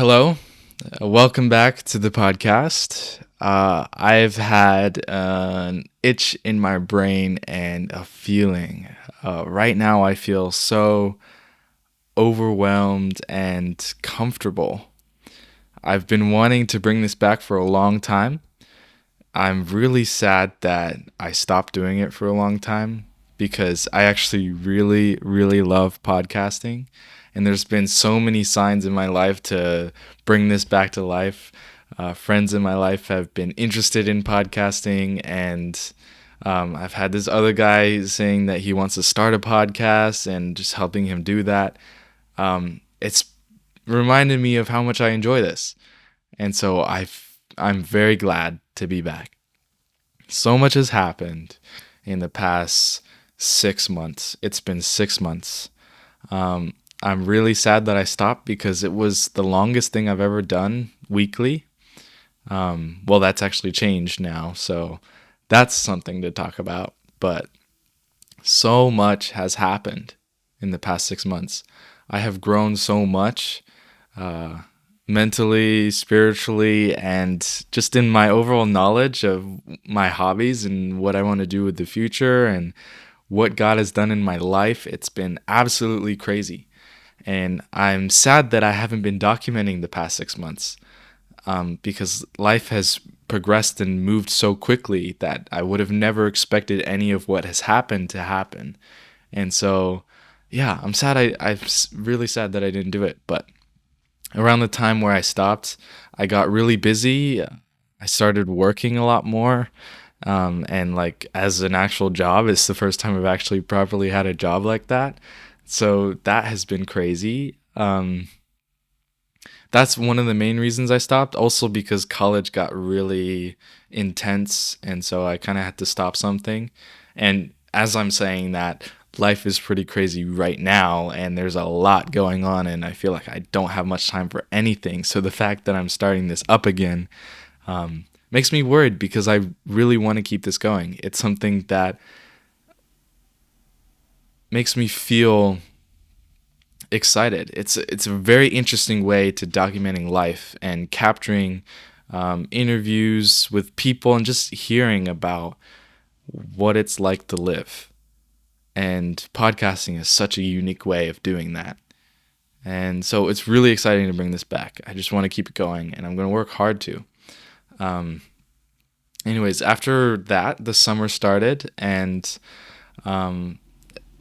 Hello, welcome back to the podcast. I've had an itch in my brain and a feeling. Right now, I feel so overwhelmed and comfortable. I've been wanting to bring this back for a long time. I'm really sad that I stopped doing it for a long time because I actually really, really love podcasting. And there's been so many signs in my life to bring this back to life. Friends in my life have been interested in podcasting, and I've had this other guy saying that he wants to start a podcast and just helping him do that. It's reminded me of how much I enjoy this. And so I'm very glad to be back. So much has happened in the past 6 months. It's been 6 months. Um, I'm really sad that I stopped because it was the longest thing I've ever done weekly. Well, that's actually changed now, so that's something to talk about. But so much has happened in the past 6 months. I have grown so much. Uh, Mentally, spiritually, and just in my overall knowledge of my hobbies and what I want to do with the future and what God has done in my life. It's been absolutely crazy. And I'm sad that I haven't been documenting the past 6 months because life has progressed and moved so quickly that I would have never expected any of what has happened to happen. And so, yeah, I'm sad. Really sad that I didn't do it. But around the time where I stopped, I got really busy. I started working a lot more. And like as an actual job, it's the first time I've actually properly had a job like that. So that has been crazy. That's one of the main reasons I stopped. Also because college got really intense. And so I kind of had to stop something. And as I'm saying that, life is pretty crazy right now and there's a lot going on and I feel like I don't have much time for anything. So the fact that I'm starting this up again makes me worried because I really want to keep this going. It's something that makes me feel excited. It's a very interesting way to documenting life and capturing interviews with people and just hearing about what it's like to live. And podcasting is such a unique way of doing that. And so it's really exciting to bring this back. I just want to keep it going, and I'm going to work hard to. Um, Anyways, after that, the summer started, and um,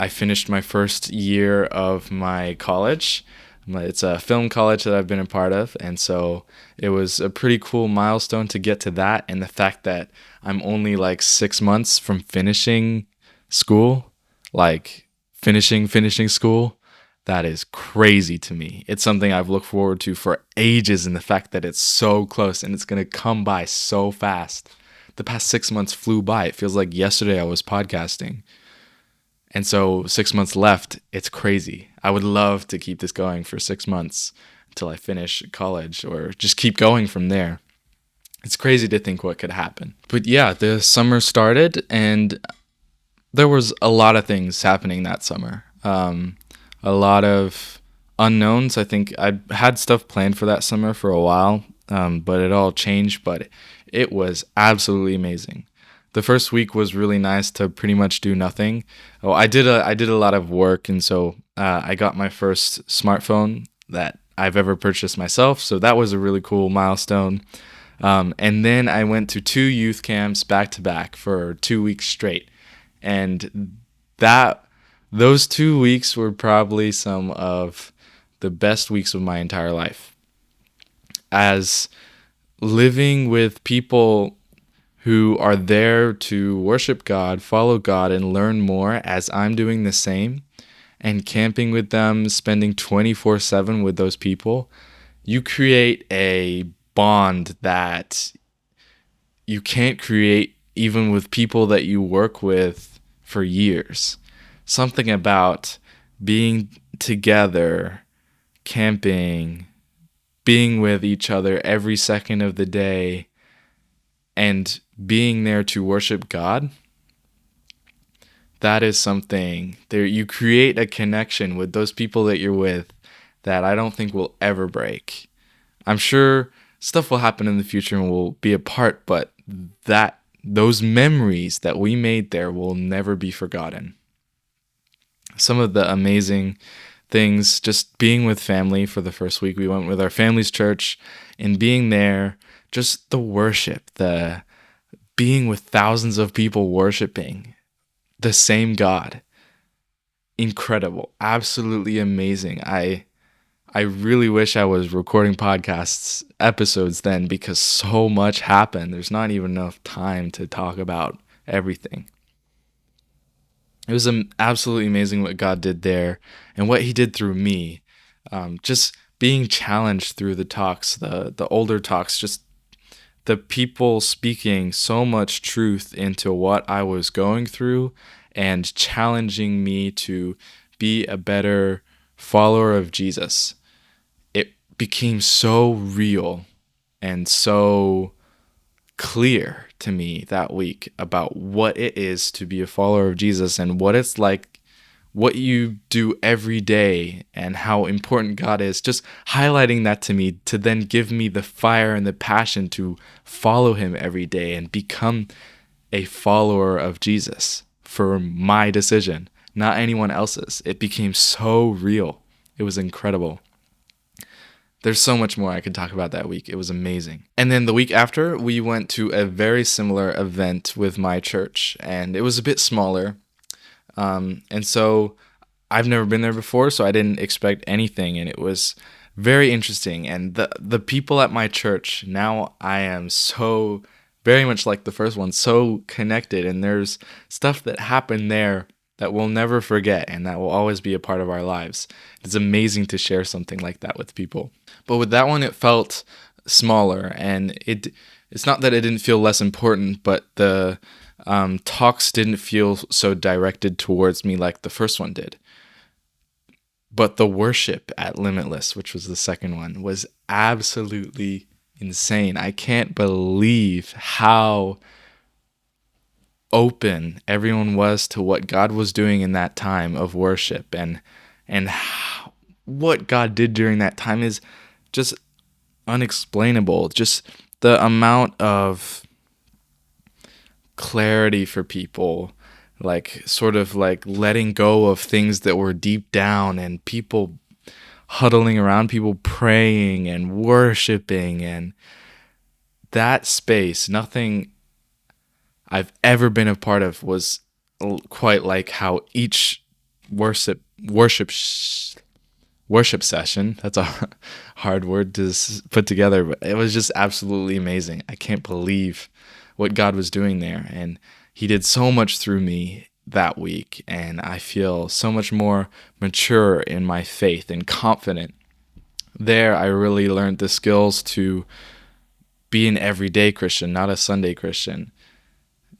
I finished my first year of my college. It's a film college that I've been a part of, and so it was a pretty cool milestone to get to that. And the fact that I'm only like 6 months from finishing school, like finishing school, that is crazy to me. It's something I've looked forward to for ages, and the fact that it's so close and it's gonna come by so fast. The past 6 months flew by. It feels like yesterday I was podcasting. And so 6 months left. It's crazy. I would love to keep this going for 6 months until I finish college or just keep going from there. It's crazy to think what could happen. But yeah, the summer started and there was a lot of things happening that summer. A lot of unknowns. I think I had stuff planned for that summer for a while, but it all changed. But it was absolutely amazing. The first week was really nice to pretty much do nothing. Oh, I did a lot of work, and so I got my first smartphone that I've ever purchased myself. So that was a really cool milestone. And then I went to two youth camps back to back for 2 weeks straight, and that those 2 weeks were probably some of the best weeks of my entire life. As living with people who are there to worship God, follow God, and learn more as I'm doing the same, and camping with them, spending 24/7 with those people, you create a bond that you can't create even with people that you work with for years. Something about being together, camping, being with each other every second of the day, and being there to worship God, that is something there. You create a connection with those people that you're with that I don't think will ever break. I'm sure stuff will happen in the future and we'll be apart, but those memories that we made there will never be forgotten. Some of the amazing things, just being with family for the first week. We went with our family's church, and being there, just the worship, the being with thousands of people worshiping the same God. Incredible. Absolutely amazing. I really wish I was recording podcasts episodes then, because so much happened. There's not even enough time to talk about everything. It was absolutely amazing what God did there and what he did through me. Just being challenged through the talks, the older talks, just the people speaking so much truth into what I was going through and challenging me to be a better follower of Jesus. It became so real and so clear to me that week about what it is to be a follower of Jesus and what it's like, what you do every day and how important God is. Just highlighting that to me to then give me the fire and the passion to follow him every day and become a follower of Jesus for my decision, not anyone else's. It became so real. It was incredible. There's so much more I could talk about that week. It was amazing. And then the week after, we went to a very similar event with my church, and it was a bit smaller. And so I've never been there before, so I didn't expect anything, and it was very interesting. And the people at my church, now I am so very much like the first one, so connected, and there's stuff that happened there that we'll never forget and that will always be a part of our lives. It's amazing to share something like that with people. But with that one, it felt smaller, and it's not that it didn't feel less important, but the talks didn't feel so directed towards me like the first one did. But the worship at Limitless, which was the second one, was absolutely insane. I can't believe how open everyone was to what God was doing in that time of worship, and how, what God did during that time is just unexplainable. Just the amount of clarity for people, like sort of like letting go of things that were deep down, and people huddling around, people praying and worshiping, and that space, nothing I've ever been a part of was quite like how each worship session, that's a hard word to put together, but it was just absolutely amazing. I can't believe what God was doing there, and he did so much through me that week, and I feel so much more mature in my faith and confident. There I really learned the skills to be an everyday Christian, not a Sunday Christian.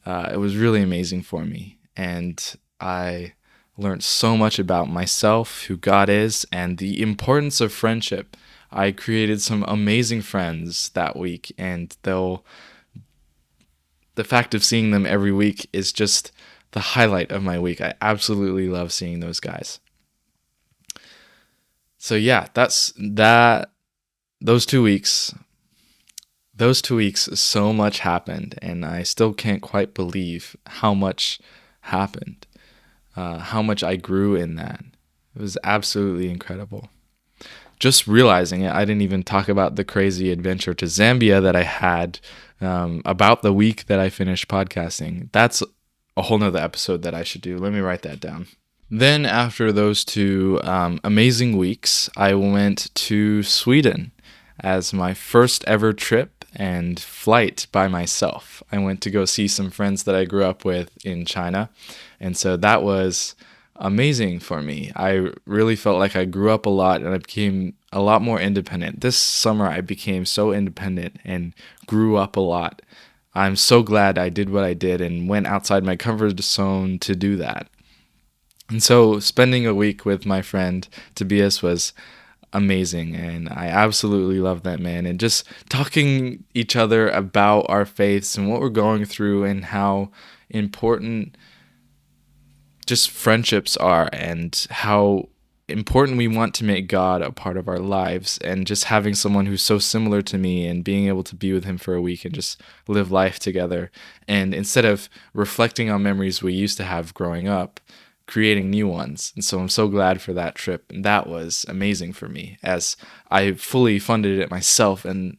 It was really amazing for me, and I learned so much about myself, who God is, and the importance of friendship. I created some amazing friends that week, and the fact of seeing them every week is just the highlight of my week. I absolutely love seeing those guys. So yeah, that's that. Those 2 weeks. Those 2 weeks, so much happened, and I still can't quite believe how much happened, how much I grew in that. It was absolutely incredible. Just realizing it, I didn't even talk about the crazy adventure to Zambia that I had about the week that I finished podcasting. That's a whole nother episode that I should do. Let me write that down. Then after those 2 amazing weeks, I went to Sweden as my first ever trip and flight by myself. I went to go see some friends that I grew up with in China, and so that was amazing for me. I really felt like I grew up a lot, and I became a lot more independent. This summer I became so independent and grew up a lot. I'm so glad I did what I did and went outside my comfort zone to do that. And so spending a week with my friend Tobias was amazing, and I absolutely love that man, and just talking each other about our faiths and what we're going through and how important just friendships are, and how important we want to make God a part of our lives, and just having someone who's so similar to me and being able to be with him for a week and just live life together. And instead of reflecting on memories we used to have growing up, creating new ones. And so I'm so glad for that trip. And that was amazing for me, as I fully funded it myself, and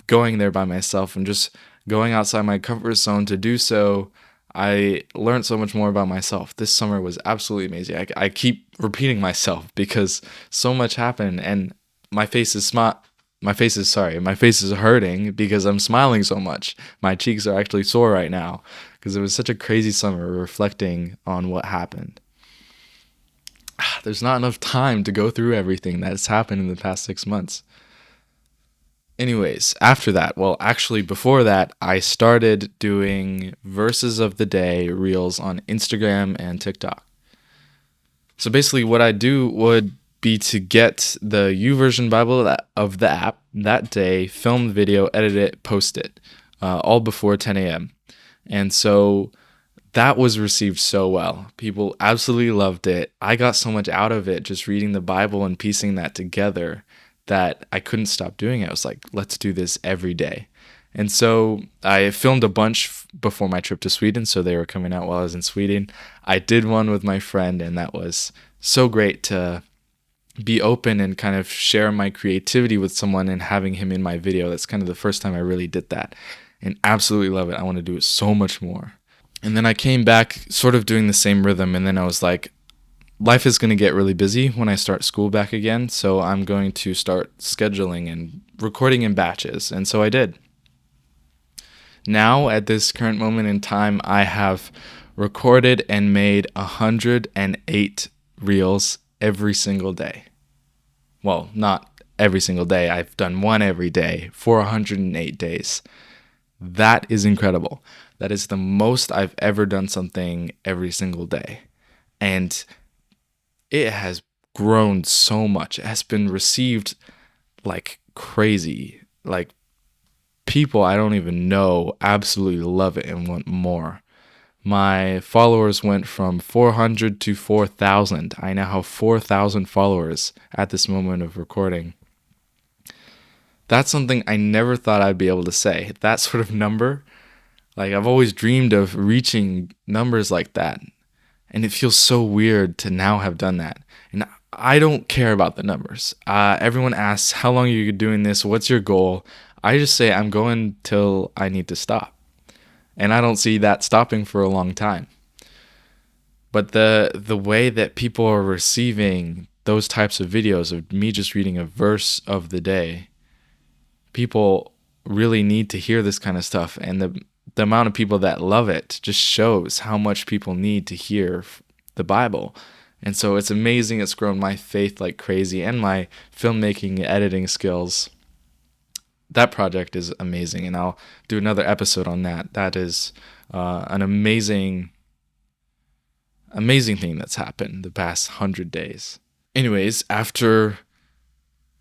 going there by myself and just going outside my comfort zone to do so. I learned so much more about myself. This summer was absolutely amazing. I keep repeating myself because so much happened, and my face is my face is hurting because I'm smiling so much. My cheeks are actually sore right now because it was such a crazy summer reflecting on what happened. There's not enough time to go through everything that's happened in the past 6 months. Anyways, after that, well, actually, before that, I started doing verses of the day reels on Instagram and TikTok. So basically, what I do would be to get the YouVersion Bible of the app that day, film the video, edit it, post it, all before 10 a.m. And so that was received so well. People absolutely loved it. I got so much out of it just reading the Bible and piecing that together that I couldn't stop doing it. I was like, let's do this every day. And so I filmed a bunch before my trip to Sweden, so they were coming out while I was in Sweden. I did one with my friend, and that was so great to be open and kind of share my creativity with someone and having him in my video. That's kind of the first time I really did that, and absolutely love it. I want to do it so much more. And then I came back sort of doing the same rhythm, and then I was like, life is going to get really busy when I start school back again, so I'm going to start scheduling and recording in batches. And so I did. Now, at this current moment in time, I have recorded and made 108 reels every single day. Well, not every single day. I've done one every day for 108 days. That is incredible. That is the most I've ever done something every single day. And it has grown so much. It has been received like crazy. Like, people I don't even know absolutely love it and want more. My followers went from 400 to 4,000. I now have 4,000 followers at this moment of recording. That's something I never thought I'd be able to say. That sort of number, like, I've always dreamed of reaching numbers like that. And it feels so weird to now have done that. And I don't care about the numbers. Everyone asks, how long are you doing this? What's your goal? I just say I'm going till I need to stop. And I don't see that stopping for a long time. But the way that people are receiving those types of videos of me just reading a verse of the day, people really need to hear this kind of stuff. And the amount of people that love it just shows how much people need to hear the Bible. And so it's amazing. It's grown my faith like crazy, and my filmmaking, editing skills. That project is amazing, and I'll do another episode on that. That is an amazing thing that's happened the past 100 days. Anyways, after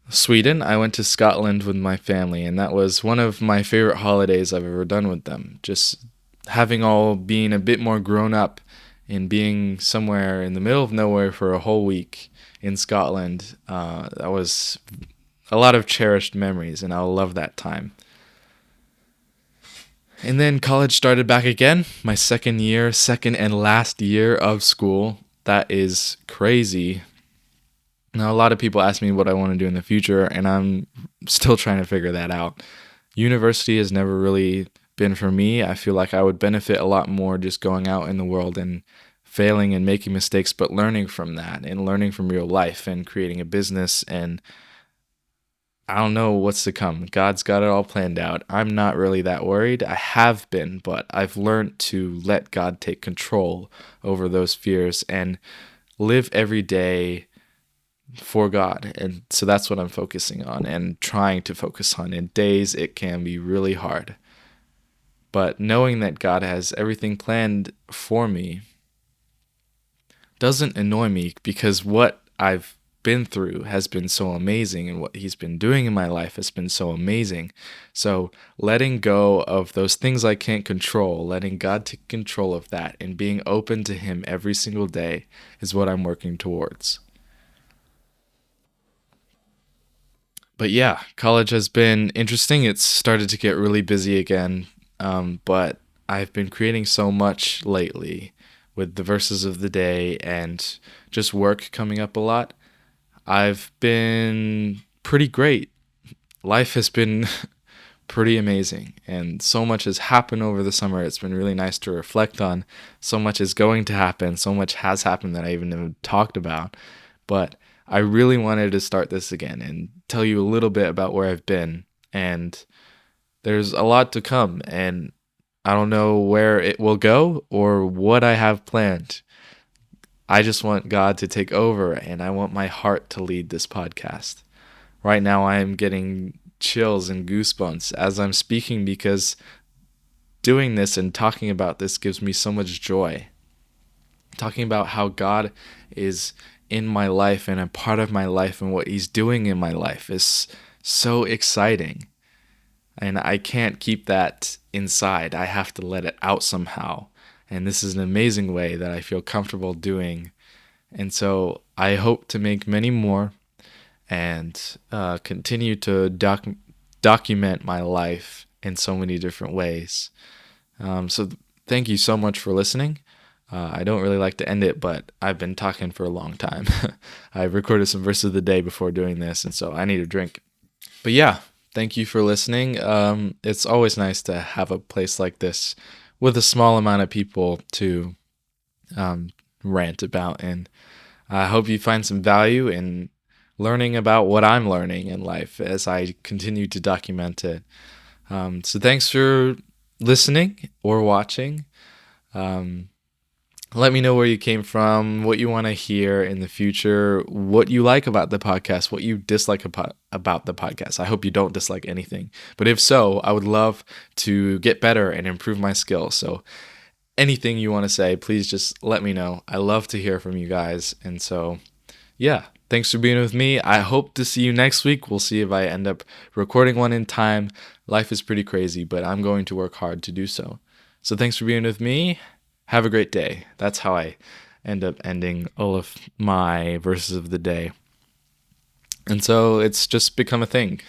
Sweden, I went to Scotland with my family, and that was one of my favorite holidays I've ever done with them. Just having all being a bit more grown up and being somewhere in the middle of nowhere for a whole week in Scotland, that was a lot of cherished memories, and I'll love that time. And then college started back again, my second and last year of school. That is crazy. Now, a lot of people ask me what I want to do in the future, and I'm still trying to figure that out. University has never really been for me. I feel like I would benefit a lot more just going out in the world and failing and making mistakes, but learning from that and learning from real life and creating a business. And I don't know what's to come. God's got it all planned out. I'm not really that worried. I have been, but I've learned to let God take control over those fears and live every day for God. And so that's what I'm focusing on and trying to focus on. In days it can be really hard, but knowing that God has everything planned for me doesn't annoy me, because what I've been through has been so amazing, and what he's been doing in my life has been so amazing. So letting go of those things I can't control, letting God take control of that, and being open to him every single day is what I'm working towards. But yeah, college has been interesting. It's started to get really busy again, but I've been creating so much lately with the verses of the day and just work coming up a lot. I've been pretty great. Life has been pretty amazing, and so much has happened over the summer. It's been really nice to reflect on. So much is going to happen. So much has happened that I even haven't talked about. But I really wanted to start this again and tell you a little bit about where I've been. And there's a lot to come, and I don't know where it will go or what I have planned. I just want God to take over, and I want my heart to lead this podcast. Right now, I am getting chills and goosebumps as I'm speaking because doing this and talking about this gives me so much joy. Talking about how God is in my life and a part of my life and what He's doing in my life is so exciting. And I can't keep that inside. I have to let it out somehow. And this is an amazing way that I feel comfortable doing. And so I hope to make many more and continue to document my life in so many different ways. Thank you so much for listening. I don't really like to end it, but I've been talking for a long time. I recorded some verses of the day before doing this, and so I need a drink. But yeah, thank you for listening. It's always nice to have a place like this with a small amount of people to rant about, and I hope you find some value in learning about what I'm learning in life as I continue to document it. So thanks for listening or watching. Let me know where you came from, what you want to hear in the future, what you like about the podcast, what you dislike about the podcast. I hope you don't dislike anything. But if so, I would love to get better and improve my skills. So anything you want to say, please just let me know. I love to hear from you guys. And so, yeah, thanks for being with me. I hope to see you next week. We'll see if I end up recording one in time. Life is pretty crazy, but I'm going to work hard to do so. So thanks for being with me. Have a great day. That's how I end up ending all of my verses of the day. And so it's just become a thing.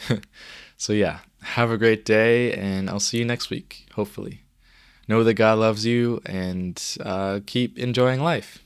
So yeah, have a great day, and I'll see you next week, hopefully. Know that God loves you, and keep enjoying life.